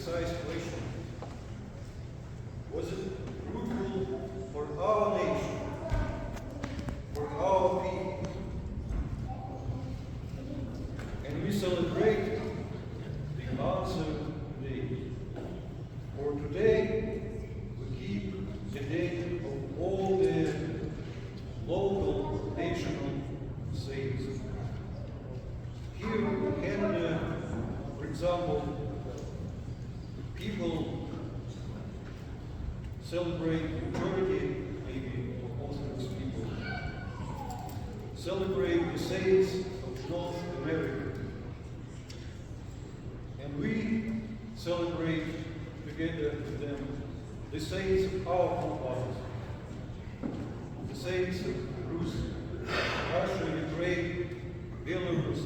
precise question. Was it fruitful for our nation, for our people? And we celebrate the answer today. For today, we keep the day of all the local, national saints. Here we can, for example, people celebrate majority, maybe of Orthodox people, celebrate the saints of North America. And we celebrate together with them the saints of our forefathers, the saints of Russia, Ukraine, Belarus,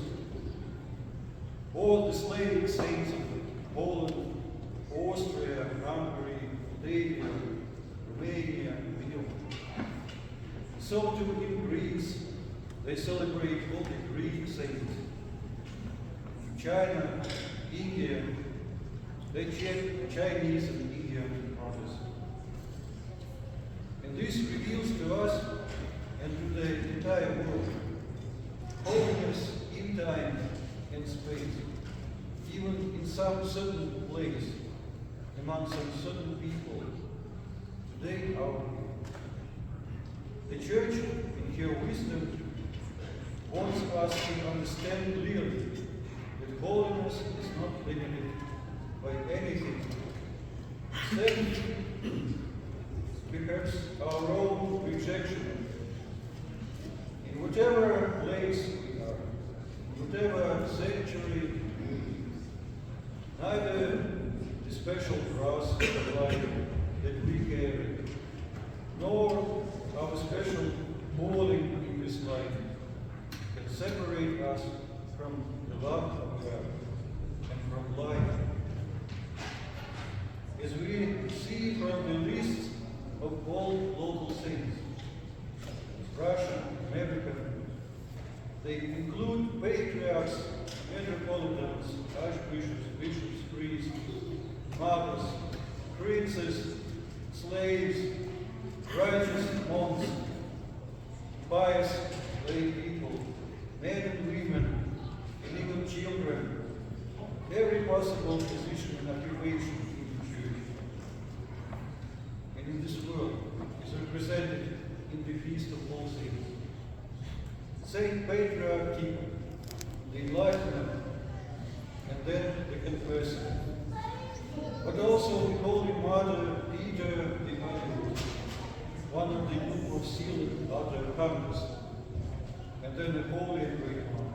all the slaving saints of Poland, Austria, Hungary, Moldavia, Romania, and beyond. So too in Greece, they celebrate all the Greek saints. In China, India, they check Chinese and Indian artists. And this reveals to us and to the entire world holiness in time and space, even in some certain place, among some certain people. Today, our the Church, in her wisdom, wants us to understand clearly that holiness is not limited by anything, except perhaps our own rejection. In whatever place we are, in whatever sanctuary we live, neither the special cross of life that we carry, nor our special calling in this life can separate us from the love of God and from life. As we see from the list of all local saints, Russia, America, they include patriarchs, metropolitans, archbishops, bishops, priests, mothers, princes, slaves, righteous monks, pious lay people, men and women, and even children, every possible position and occupation in the church. And in this world is represented in the Feast of All Saints. Saint Patriarch Tikhon, the Enlightener, and then the Confessor, but also the Holy Mother Peter the Immolate, one of the book of sealed Archangels, and then the Holy and Great One.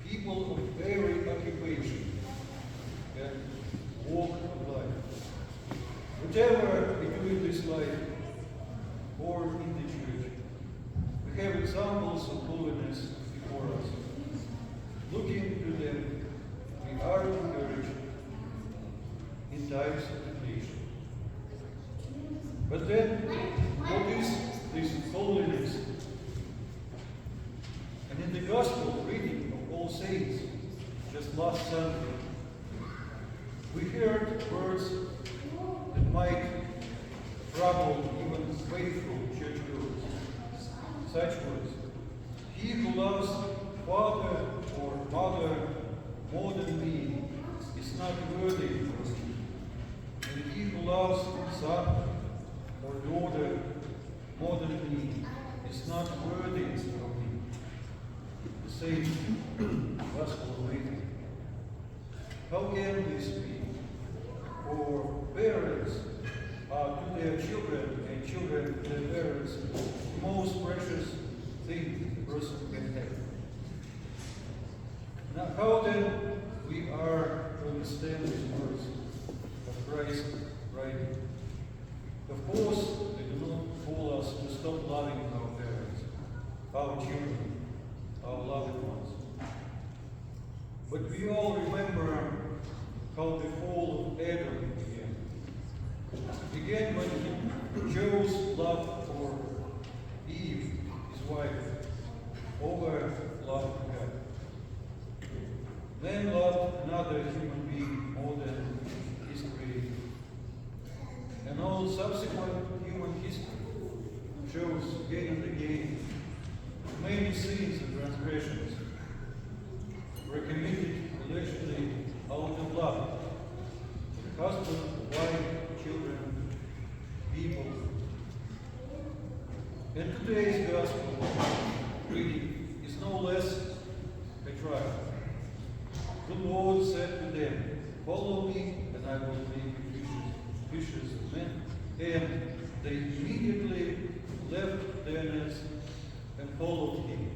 People of every occupation and walk of life. Whatever we do in this life or in the church, we have examples of holiness before us. Looking to them, we are encouraged in times of temptation. But then, what is this holiness? And in the Gospel reading of All Saints, just last Sunday, we heard words that might trouble even faithful churchgoers. Such words: "He who loves father or mother more than me is not worthy of me. And he who loves son or daughter more than me is not worthy of me." The same Gospel reading. How can this be? For parents are to their children and children to their parents the most precious thing a person can have. Now, how then we are to understand these words of Christ writing? Of course, they do not call us to stop loving our parents, our children, our loved ones. But we all remember how the fall of Adam began. It began when he chose love for Eve, his wife, over love for God. Then loved another human being more than shows again and again many sins and transgressions were committed allegedly out of love. Husband, wife, children, people. And today's gospel reading is no less a trial. The Lord said to them, "Follow me, and I will make you fishers of men." And they immediately left their nets and followed him.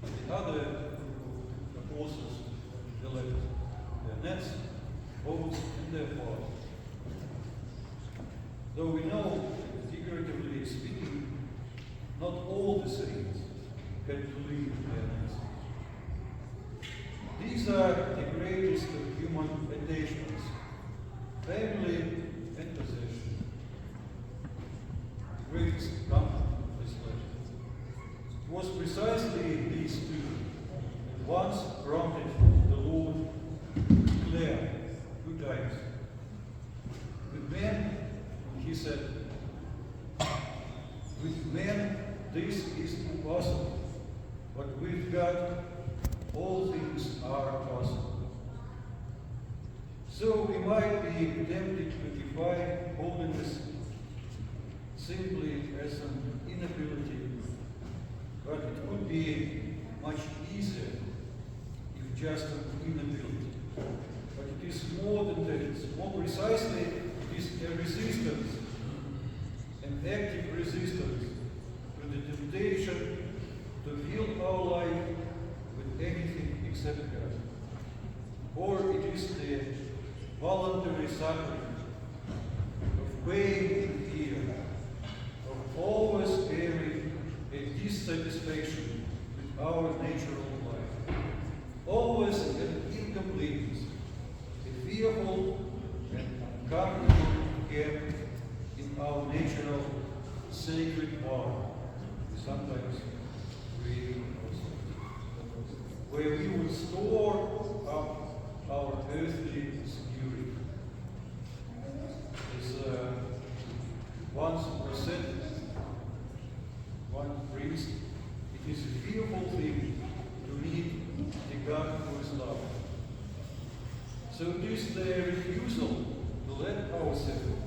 The other apostles, they left their nets, boats, and their farm. Though we know, figuratively speaking, not all the saints had to leave their nets. These are the greatest of human attachments, family and possession. The greatest comfort of this life. It was precisely these two that once prompted the Lord to declare 2 times. With men, he said, with men this is impossible, but with God all things are possible. So we might be tempted to define holiness simply as an inability, but it would be much easier if just an inability. But it is more than that. It's more precisely, it is a resistance, an active resistance to the temptation to fill our life with anything except God. Or it is the voluntary suffering of pain and fear, of always carrying a dissatisfaction with our natural life, always an incompleteness, a fearful and uncomfortable gap in our natural sacred bond, sometimes creating ourselves, where we would store up our earthly security. As once was said, one priest, it is a fearful thing to meet the God who is love. So it is the refusal to let ourselves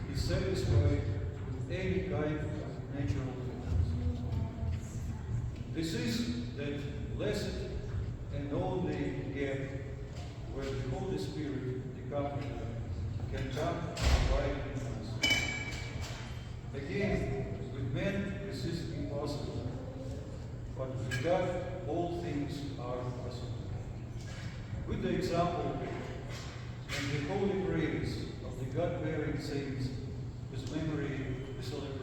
be satisfied with any kind of natural things. This is that blessed and only gap where the Holy Spirit, the Comforter, can come and abide in us. Again, with men this is impossible, but with God all things are possible. With the example and the holy praise of the God-bearing saints, whose memory we celebrate